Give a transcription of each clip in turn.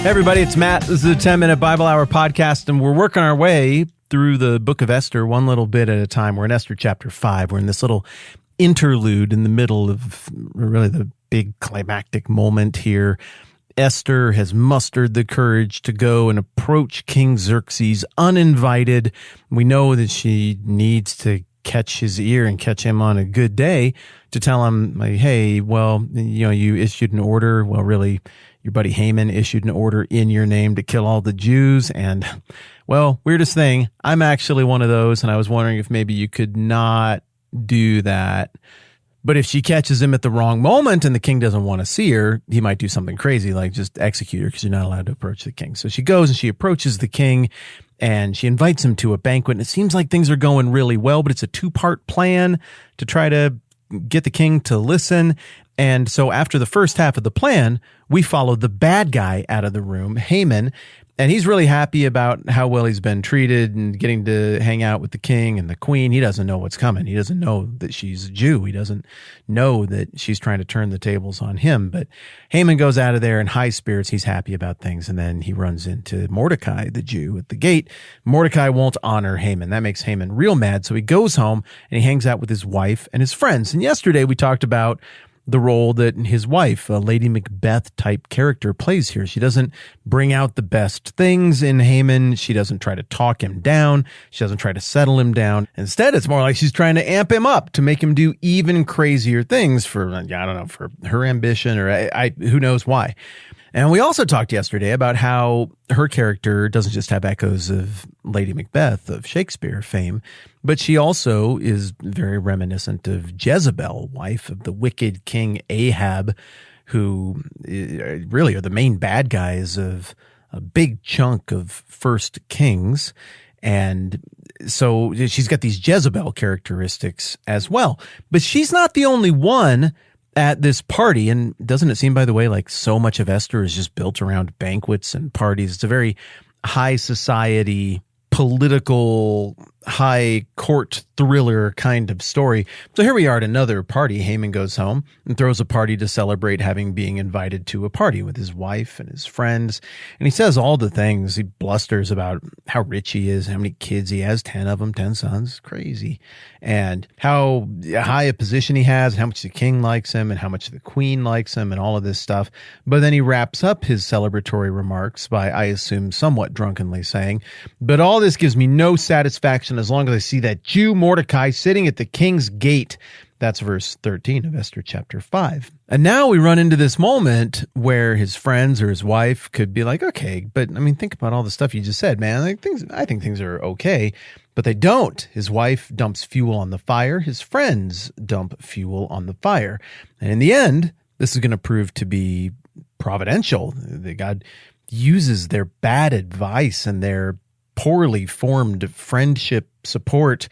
Hey everybody, it's Matt. This is a 10-minute Bible Hour podcast, and we're working our way through the book of Esther one little bit at a time. We're in Esther chapter 5. We're in this little interlude in the middle of really the big climactic moment here. Esther has mustered the courage to go and approach King Xerxes uninvited. We know that she needs to catch his ear and catch him on a good day to tell him, like, hey, well, you issued an order. Well, really, your buddy Haman issued an order in your name to kill all the Jews. And, well, weirdest thing, I'm actually one of those, and I was wondering if maybe you could not do that. But if she catches him at the wrong moment and the king doesn't want to see her, he might do something crazy like just execute her because you're not allowed to approach the king. So she goes and she approaches the king and she invites him to a banquet. And it seems like things are going really well, but it's a two-part plan to try to get the king to listen. And so after the first half of the plan, we followed the bad guy out of the room, Haman, and he's really happy about how well he's been treated and getting to hang out with the king and the queen. He doesn't know what's coming. He doesn't know that she's a Jew. He doesn't know that she's trying to turn the tables on him. But Haman goes out of there in high spirits. He's happy about things. And then he runs into Mordecai, the Jew, at the gate. Mordecai won't honor Haman. That makes Haman real mad. So he goes home and he hangs out with his wife and his friends. And yesterday we talked about the role that his wife, a Lady Macbeth type character, plays here. She doesn't bring out the best things in Haman. She doesn't try to talk him down. She doesn't try to settle him down. Instead, it's more like she's trying to amp him up to make him do even crazier things for, I don't know, for her ambition or who knows why. And we also talked yesterday about how her character doesn't just have echoes of Lady Macbeth of Shakespeare fame, but she also is very reminiscent of Jezebel, wife of the wicked King Ahab, who really are the main bad guys of a big chunk of First Kings. And so she's got these Jezebel characteristics as well. But she's not the only one at this party. And doesn't it seem, by the way, like so much of Esther is just built around banquets and parties? It's a very high society, political, high court thriller kind of story. So here we are at another party. Haman goes home and throws a party to celebrate being invited to a party with his wife and his friends. And he says all the things. He blusters about how rich he is, how many kids he has, 10 of them, 10 sons, crazy. And how high a position he has, how much the king likes him and how much the queen likes him and all of this stuff. But then he wraps up his celebratory remarks by, I assume, somewhat drunkenly saying, but all this gives me no satisfaction as long as I see that Jew Mordecai sitting at the king's gate. That's verse 13 of Esther chapter 5. And now we run into this moment where his friends or his wife could be like, okay, but I mean, think about all the stuff you just said, man. I think things are okay, but they don't. His wife dumps fuel on the fire. His friends dump fuel on the fire. And in the end, this is going to prove to be providential. That God uses their bad advice and their poorly formed friendship support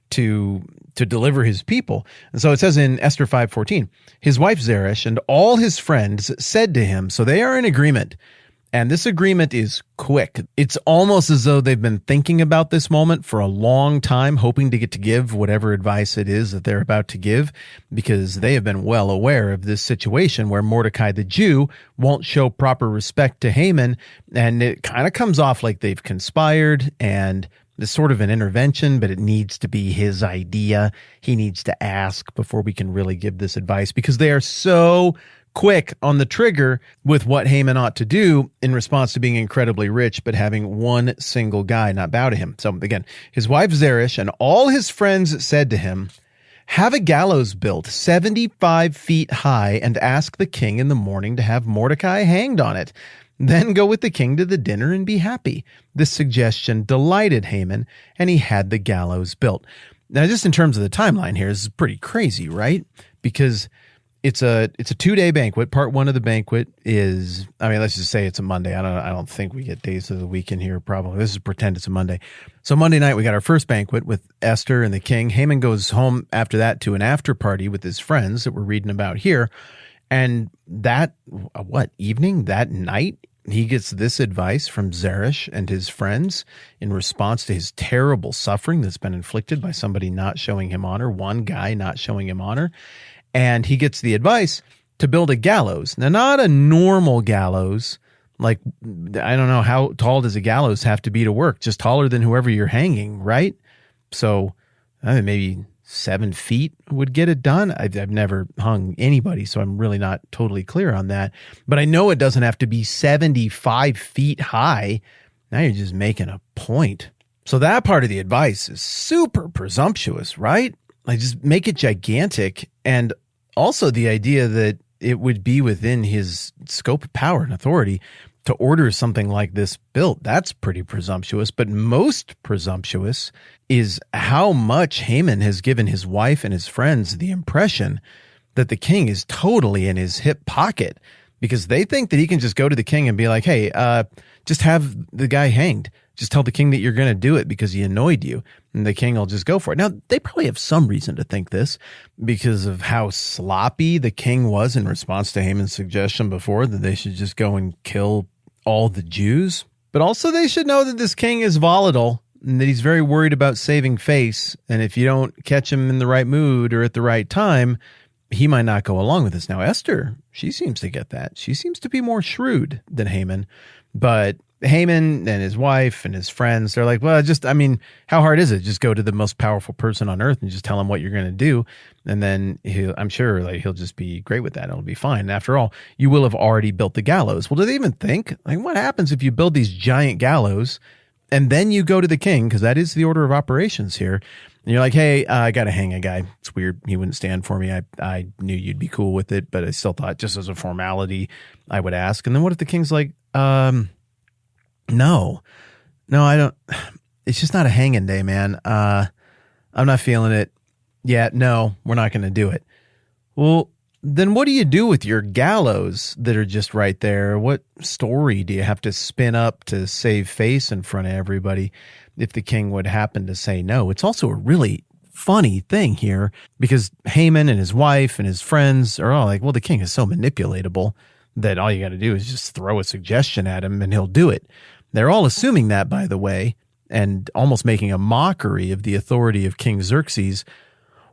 to deliver his people. And so it says in Esther 5:14, his wife Zeresh and all his friends said to him, so they are in agreement. And this agreement is quick. It's almost as though they've been thinking about this moment for a long time, hoping to get to give whatever advice it is that they're about to give, because they have been well aware of this situation where Mordecai the Jew won't show proper respect to Haman. And it kind of comes off like they've conspired and it's sort of an intervention, but it needs to be his idea. He needs to ask before we can really give this advice, because they are so quick on the trigger with what Haman ought to do in response to being incredibly rich, but having one single guy not bow to him. So again, his wife Zeresh and all his friends said to him, have a gallows built 75 feet high and ask the king in the morning to have Mordecai hanged on it. Then go with the king to the dinner and be happy. This suggestion delighted Haman, and he had the gallows built. Now, just in terms of the timeline here, this is pretty crazy, right? Because it's a 2-day banquet. Part one of the banquet is, let's just say it's a Monday. I don't think we get days of the week in here. Probably this is pretend it's a Monday. So Monday night we got our first banquet with Esther and the king. Haman goes home after that to an after party with his friends that we're reading about here. And that night, he gets this advice from Zeresh and his friends in response to his terrible suffering that's been inflicted by somebody not showing him honor, one guy not showing him honor. And he gets the advice to build a gallows. Now, not a normal gallows Like, I don't know, how tall does a gallows have to be to work? Just taller than whoever you're hanging, right? So I mean, maybe 7 feet would get it done. I've never hung anybody, so I'm really not totally clear on that. But I know it doesn't have to be 75 feet high. Now you're just making a point. So that part of the advice is super presumptuous, right? Like, just make it gigantic. And also the idea that it would be within his scope of power and authority to order something like this built. That's pretty presumptuous. But most presumptuous is how much Haman has given his wife and his friends the impression that the king is totally in his hip pocket, because they think that he can just go to the king and be like, hey, just have the guy hanged. Just tell the king that you're going to do it because he annoyed you, and the king will just go for it. Now, they probably have some reason to think this because of how sloppy the king was in response to Haman's suggestion before that they should just go and kill all the Jews. But also they should know that this king is volatile and that he's very worried about saving face. And if you don't catch him in the right mood or at the right time, he might not go along with this. Now, Esther, she seems to get that. She seems to be more shrewd than Haman. But Haman and his wife and his friends, they're like, well, just, I mean, how hard is it? Just go to the most powerful person on earth and just tell him what you're going to do. And then I'm sure like he'll just be great with that. It'll be fine. After all, you will have already built the gallows. Well, do they even think, like, what happens if you build these giant gallows and then you go to the king? Because that is the order of operations here. And you're like, hey, I got to hang a guy. It's weird. He wouldn't stand for me. I knew you'd be cool with it, but I still thought just as a formality, I would ask. And then what if the king's like, no, I don't. It's just not a hanging day, man. I'm not feeling it. Yeah, no, we're not going to do it. Well, then what do you do with your gallows that are just right there? What story do you have to spin up to save face in front of everybody if the king would happen to say no? It's also a really funny thing here because Haman and his wife and his friends are all like, well, the king is so manipulatable that all you got to do is just throw a suggestion at him and he'll do it. They're all assuming that, by the way, and almost making a mockery of the authority of King Xerxes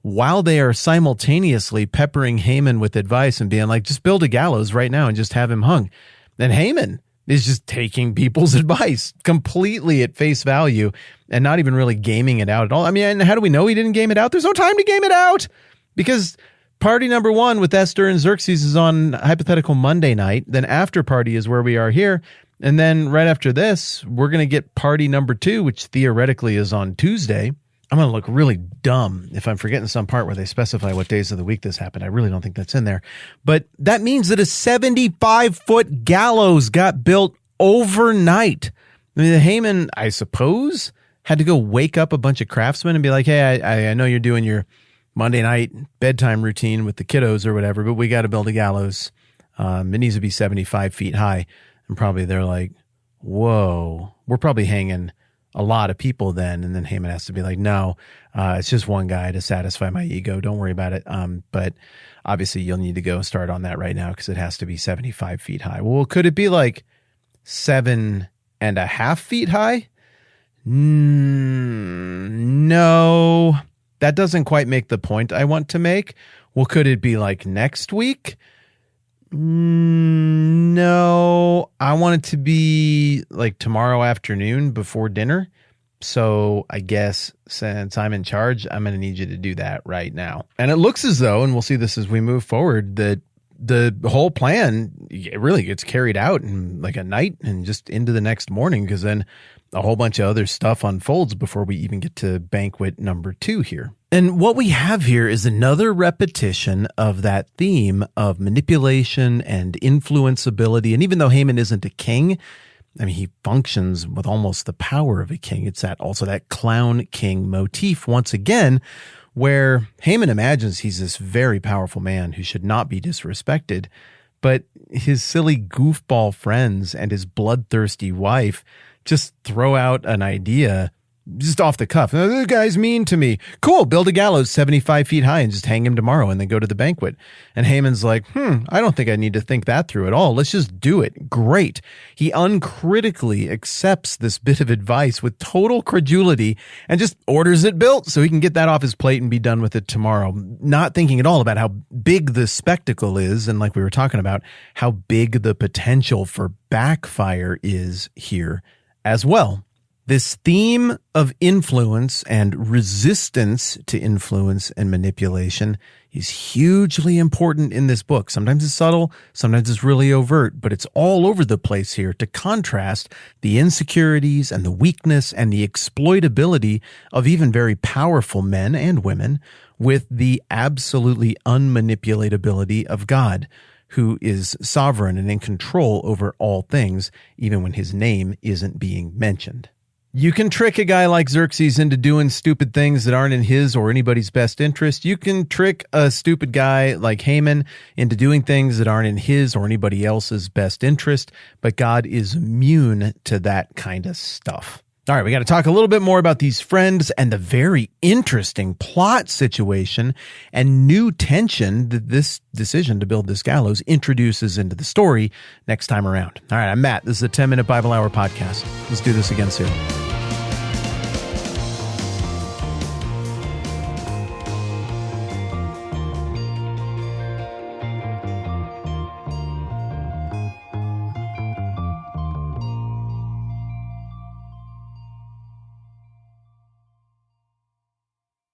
while they are simultaneously peppering Haman with advice and being like, just build a gallows right now and just have him hung. And Haman is just taking people's advice completely at face value and not even really gaming it out at all. I mean, how do we know he didn't game it out? There's no time to game it out because party number one with Esther and Xerxes is on hypothetical Monday night. Then after party is where we are here. And then right after this, we're going to get party number 2, which theoretically is on Tuesday. I'm going to look really dumb if I'm forgetting some part where they specify what days of the week this happened. I really don't think that's in there. But that means that a 75-foot gallows got built overnight. I mean, the Haman, I suppose, had to go wake up a bunch of craftsmen and be like, hey, I know you're doing your Monday night bedtime routine with the kiddos or whatever, but we got to build a gallows. It needs to be 75 feet high. And probably they're like, whoa, we're probably hanging a lot of people then. And then Haman has to be like, no, it's just one guy to satisfy my ego. Don't worry about it. But obviously you'll need to go start on that right now because it has to be 75 feet high. Well, could it be like 7.5 feet high? No, that doesn't quite make the point I want to make. Well, could it be like next week? No, I want it to be like tomorrow afternoon before dinner. So I guess since I'm in charge, I'm going to need you to do that right now. And it looks as though, and we'll see this as we move forward, that the whole plan it really gets carried out in like a night and just into the next morning, because then a whole bunch of other stuff unfolds before we even get to banquet number 2 here. And what we have here is another repetition of that theme of manipulation and influenceability. And even though Haman isn't a king, I mean, he functions with almost the power of a king. It's that clown king motif once again, where Haman imagines he's this very powerful man who should not be disrespected, but his silly goofball friends and his bloodthirsty wife just throw out an idea just off the cuff. The guy's mean to me. Cool, build a gallows 75 feet high and just hang him tomorrow and then go to the banquet. And Haman's like, I don't think I need to think that through at all. Let's just do it. Great. He uncritically accepts this bit of advice with total credulity and just orders it built so he can get that off his plate and be done with it tomorrow. Not thinking at all about how big the spectacle is, and like we were talking about, how big the potential for backfire is here as well. This theme of influence and resistance to influence and manipulation is hugely important in this book. Sometimes it's subtle, sometimes it's really overt, but it's all over the place here to contrast the insecurities and the weakness and the exploitability of even very powerful men and women with the absolutely unmanipulatability of God, who is sovereign and in control over all things, even when his name isn't being mentioned. You can trick a guy like Xerxes into doing stupid things that aren't in his or anybody's best interest. You can trick a stupid guy like Haman into doing things that aren't in his or anybody else's best interest, but God is immune to that kind of stuff. All right, we got to talk a little bit more about these friends and the very interesting plot situation and new tension that this decision to build this gallows introduces into the story next time around. All right, I'm Matt. This is a 10-Minute Bible Hour podcast. Let's do this again soon.